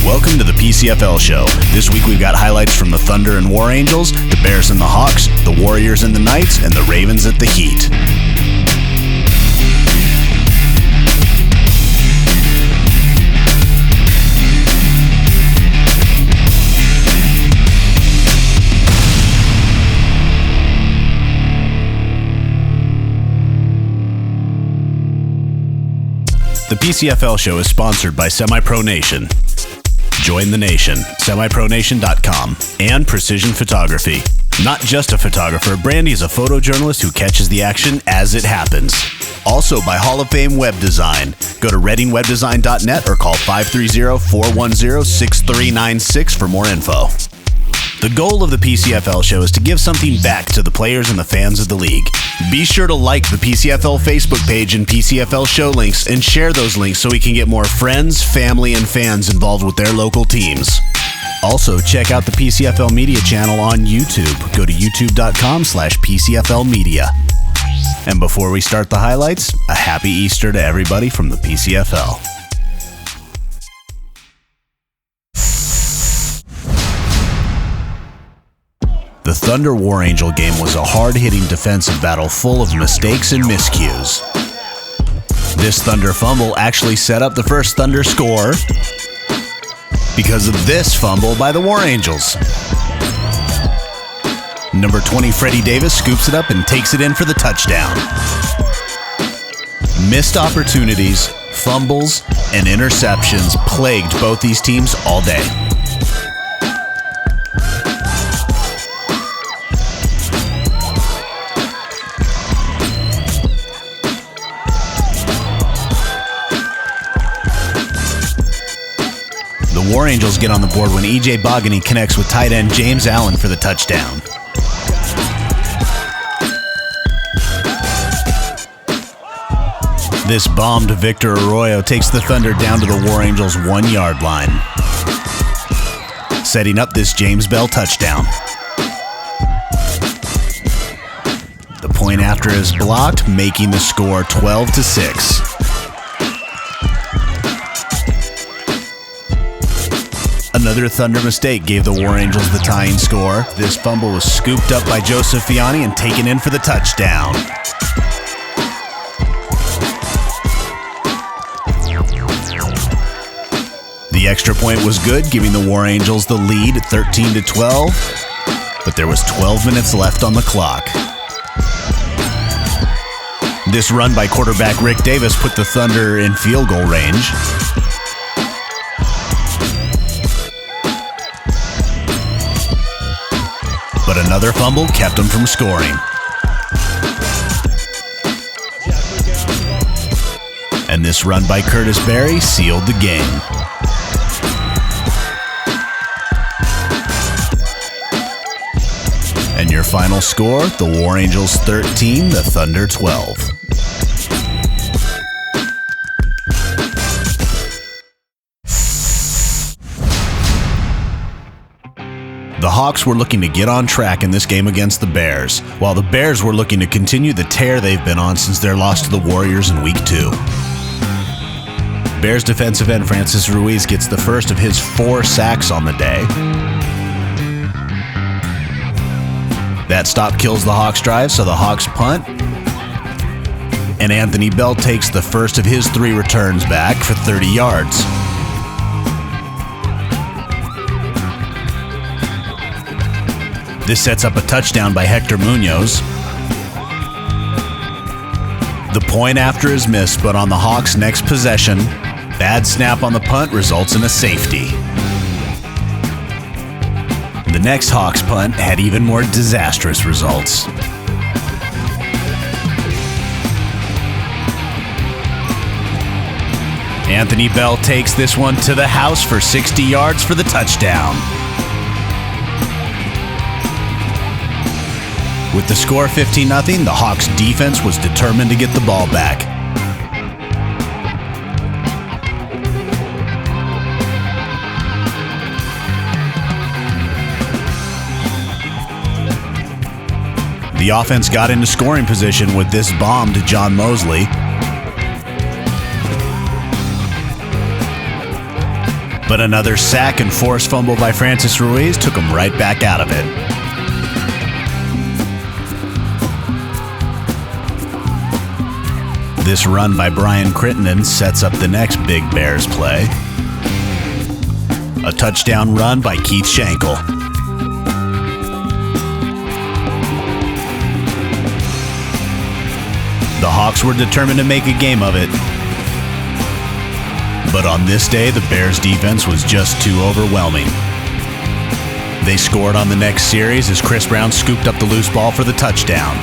Welcome to the PCFL Show. This week we've got highlights from the Thunder and War Angels, the Bears and the Hawks, the Warriors and the Knights, and the Ravens at the Heat. The PCFL Show is sponsored by Semi-Pro Nation. Join the nation, semipronation.com, and Precision Photography. Not just a photographer, Brandy is a photojournalist who catches the action as it happens. Also by Hall of Fame Web Design. Go to readingwebdesign.net or call 530-410-6396 for more info. The goal of the PCFL Show is to give something back to the players and the fans of the league. Be sure to like the PCFL Facebook page and PCFL Show links and share those links so we can get more friends, family, and fans involved with their local teams. Also, check out the PCFL Media channel on YouTube. Go to youtube.com/PCFL Media. And before we start the highlights, a happy Easter to everybody from the PCFL. The Thunder War Angel game was a hard-hitting defensive battle full of mistakes and miscues. This Thunder fumble actually set up the first Thunder score because of this fumble by the War Angels. Number 20, Freddie Davis, scoops it up and takes it in for the touchdown. Missed opportunities, fumbles, and interceptions plagued both these teams all day. The War Angels get on the board when E.J. Bogany connects with tight end James Allen for the touchdown. This bomb to Victor Arroyo takes the Thunder down to the War Angels' 1-yard line, setting up this James Bell touchdown. The point after is blocked, making the score 12-6. Another Thunder mistake gave the War Angels the tying score. This fumble was scooped up by Joseph Fiani and taken in for the touchdown. The extra point was good, giving the War Angels the lead at 13-12, but there was 12 minutes left on the clock. This run by quarterback Rick Davis put the Thunder in field goal range. But another fumble kept him from scoring. And this run by Curtis Berry sealed the game. And your final score, the War Angels 13, the Thunder 12. The Hawks were looking to get on track in this game against the Bears, while the Bears were looking to continue the tear they've been on since their loss to the Warriors in Week 2. Bears defensive end Francis Ruiz gets the first of his 4 sacks on the day. That stop kills the Hawks' drive, so the Hawks punt. And Anthony Bell takes the first of his 3 returns back for 30 yards. This sets up a touchdown by Hector Munoz. The point after is missed, but on the Hawks' next possession, bad snap on the punt results in a safety. The next Hawks punt had even more disastrous results. Anthony Bell takes this one to the house for 60 yards for the touchdown. With the score 15-0, the Hawks' defense was determined to get the ball back. The offense got into scoring position with this bomb to John Mosley. But another sack and forced fumble by Francis Ruiz took him right back out of it. This run by Brian Crittenden sets up the next big Bears play. A touchdown run by Keith Schenkel. The Hawks were determined to make a game of it. But on this day, the Bears' defense was just too overwhelming. They scored on the next series as Chris Brown scooped up the loose ball for the touchdown.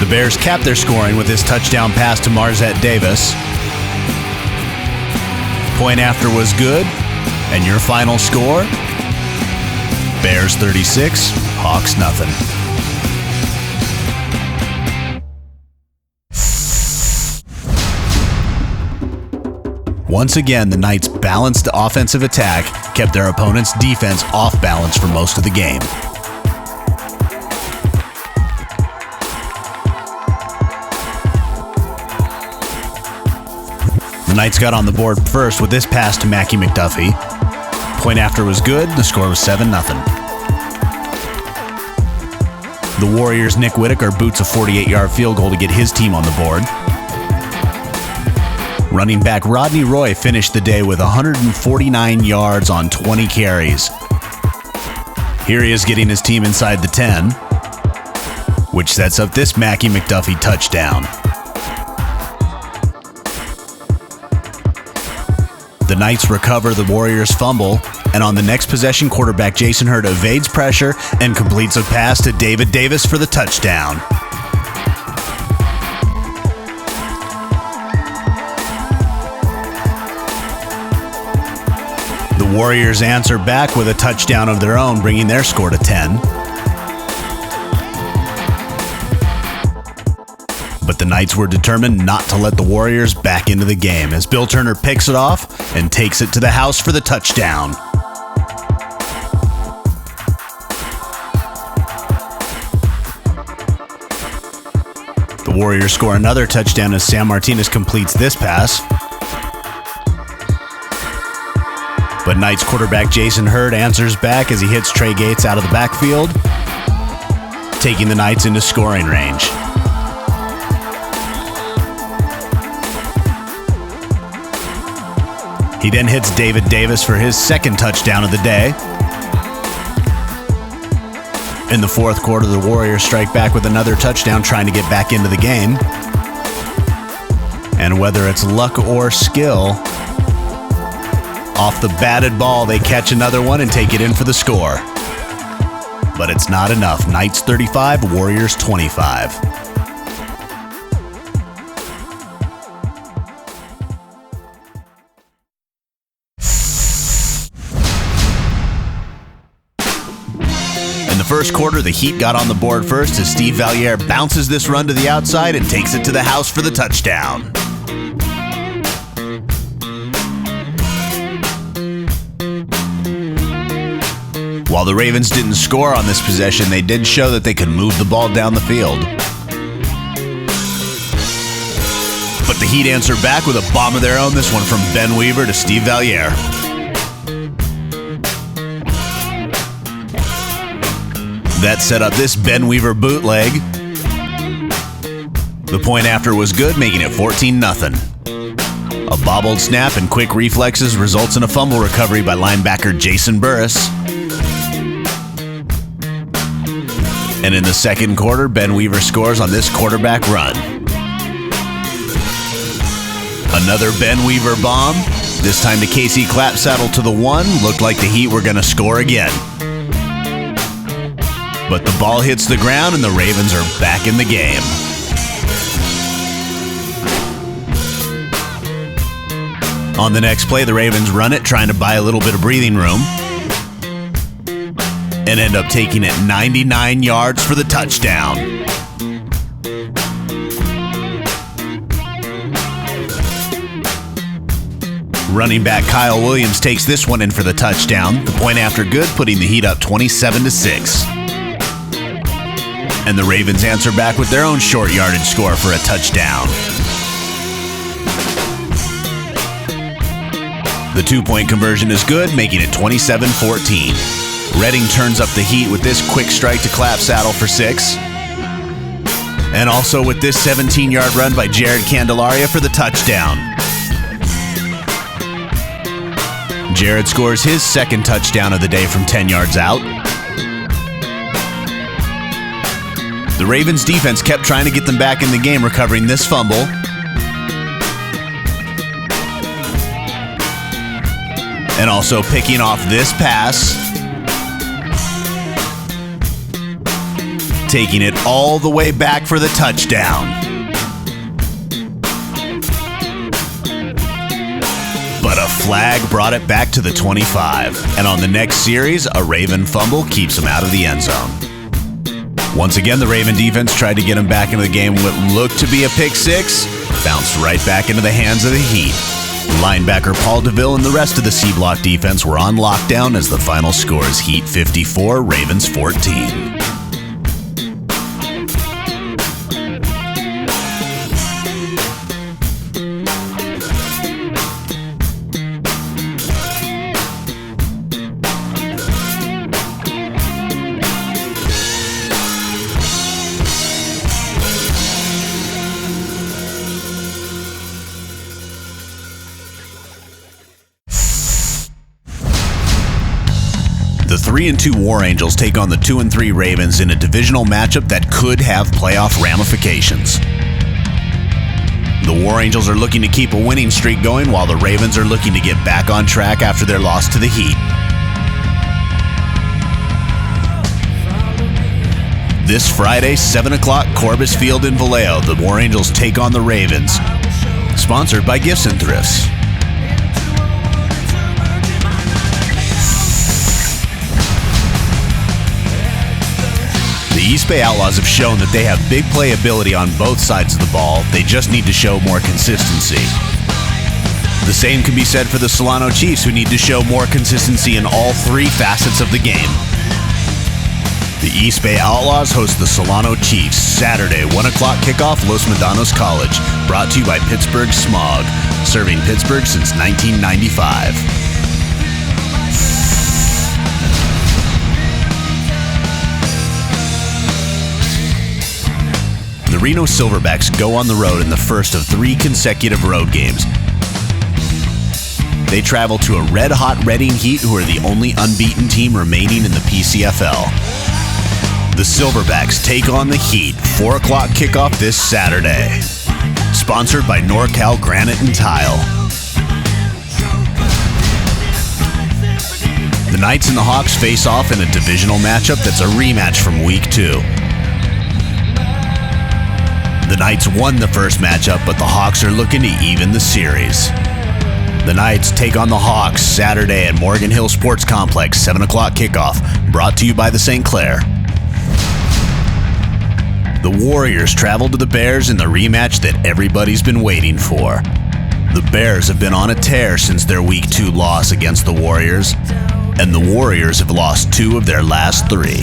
The Bears capped their scoring with this touchdown pass to Marzette Davis. Point after was good, and your final score? Bears 36, Hawks nothing. Once again, the Knights' balanced offensive attack kept their opponent's defense off balance for most of the game. The Knights got on the board first with this pass to Mackie McDuffie. Point after was good, the score was 7-0. The Warriors' Nick Whitaker boots a 48-yard field goal to get his team on the board. Running back Rodney Roy finished the day with 149 yards on 20 carries. Here he is getting his team inside the 10, which sets up this Mackie McDuffie touchdown. The Knights recover the Warriors' fumble, and on the next possession, quarterback Jason Hurd evades pressure and completes a pass to David Davis for the touchdown. The Warriors answer back with a touchdown of their own, bringing their score to 10. But the Knights were determined not to let the Warriors back into the game as Bill Turner picks it off and takes it to the house for the touchdown. The Warriors score another touchdown as Sam Martinez completes this pass. But Knights quarterback Jason Hurd answers back as he hits Trey Gates out of the backfield, taking the Knights into scoring range. He then hits David Davis for his second touchdown of the day. In the fourth quarter, the Warriors strike back with another touchdown, trying to get back into the game. And whether it's luck or skill, off the batted ball, they catch another one and take it in for the score. But it's not enough. Knights 35, Warriors 25. First quarter, the Heat got on the board first as Steve Valliere bounces this run to the outside and takes it to the house for the touchdown. While the Ravens didn't score on this possession, they did show that they could move the ball down the field. But the Heat answer back with a bomb of their own, this one from Ben Weaver to Steve Valliere. That set up this Ben Weaver bootleg. The point after was good, making it 14-0. A bobbled snap and quick reflexes results in a fumble recovery by linebacker Jason Burris. And in the second quarter, Ben Weaver scores on this quarterback run. Another Ben Weaver bomb, this time to Casey Clapsaddle to the 1. Looked like the Heat were going to score again. But the ball hits the ground and the Ravens are back in the game. On the next play, the Ravens run it, trying to buy a little bit of breathing room, and end up taking it 99 yards for the touchdown. Running back Kyle Williams takes this one in for the touchdown. The point after good, putting the Heat up 27-6. And the Ravens answer back with their own short yardage score for a touchdown. The 2-point conversion is good, making it 27-14. Redding turns up the heat with this quick strike to Clapp Saddle for 6. And also with this 17-yard run by Jared Candelaria for the touchdown. Jared scores his second touchdown of the day from 10 yards out. The Ravens defense kept trying to get them back in the game, recovering this fumble. And also picking off this pass. Taking it all the way back for the touchdown. But a flag brought it back to the 25. And on the next series, a Raven fumble keeps him out of the end zone. Once again, the Raven defense tried to get him back into the game with what looked to be a pick 6. Bounced right back into the hands of the Heat. Linebacker Paul DeVille and the rest of the C-Block defense were on lockdown as the final score is Heat 54, Ravens 14. The 3-2 War Angels take on the 2-3 Ravens in a divisional matchup that could have playoff ramifications. The War Angels are looking to keep a winning streak going, while the Ravens are looking to get back on track after their loss to the Heat. This Friday, 7 o'clock, Corbis Field in Vallejo, the War Angels take on the Ravens. Sponsored by Gifts and Thrifts. The East Bay Outlaws have shown that they have big playability on both sides of the ball. They just need to show more consistency. The same can be said for the Solano Chiefs, who need to show more consistency in all three facets of the game. The East Bay Outlaws host the Solano Chiefs Saturday, 1 o'clock kickoff, Los Medanos College. Brought to you by Pittsburgh Smog, serving Pittsburgh since 1995. The Reno Silverbacks go on the road in the first of 3 consecutive road games. They travel to a red-hot Reading Heat, who are the only unbeaten team remaining in the PCFL. The Silverbacks take on the Heat, 4 o'clock kickoff this Saturday. Sponsored by NorCal Granite and Tile. The Knights and the Hawks face off in a divisional matchup that's a rematch from Week 2. The Knights won the first matchup, but the Hawks are looking to even the series. The Knights take on the Hawks Saturday at Morgan Hill Sports Complex, 7 o'clock kickoff, brought to you by the St. Clair. The Warriors travel to the Bears in the rematch that everybody's been waiting for. The Bears have been on a tear since their Week 2 loss against the Warriors, and the Warriors have lost 2 of their last 3.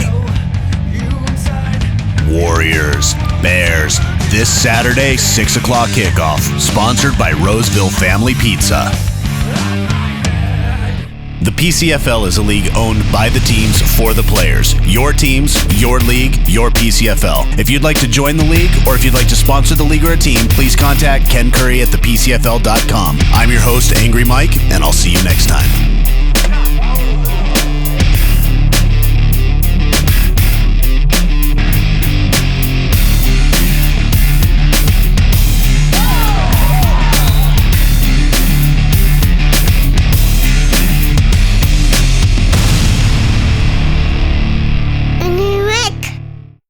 Warriors, Bears, this Saturday, 6 o'clock kickoff, sponsored by Roseville Family Pizza. The PCFL is a league owned by the teams for the players. Your teams, your league, your PCFL. If you'd like to join the league, or if you'd like to sponsor the league or a team, please contact Ken Curry at thepcfl.com. I'm your host, Angry Mike, and I'll see you next time.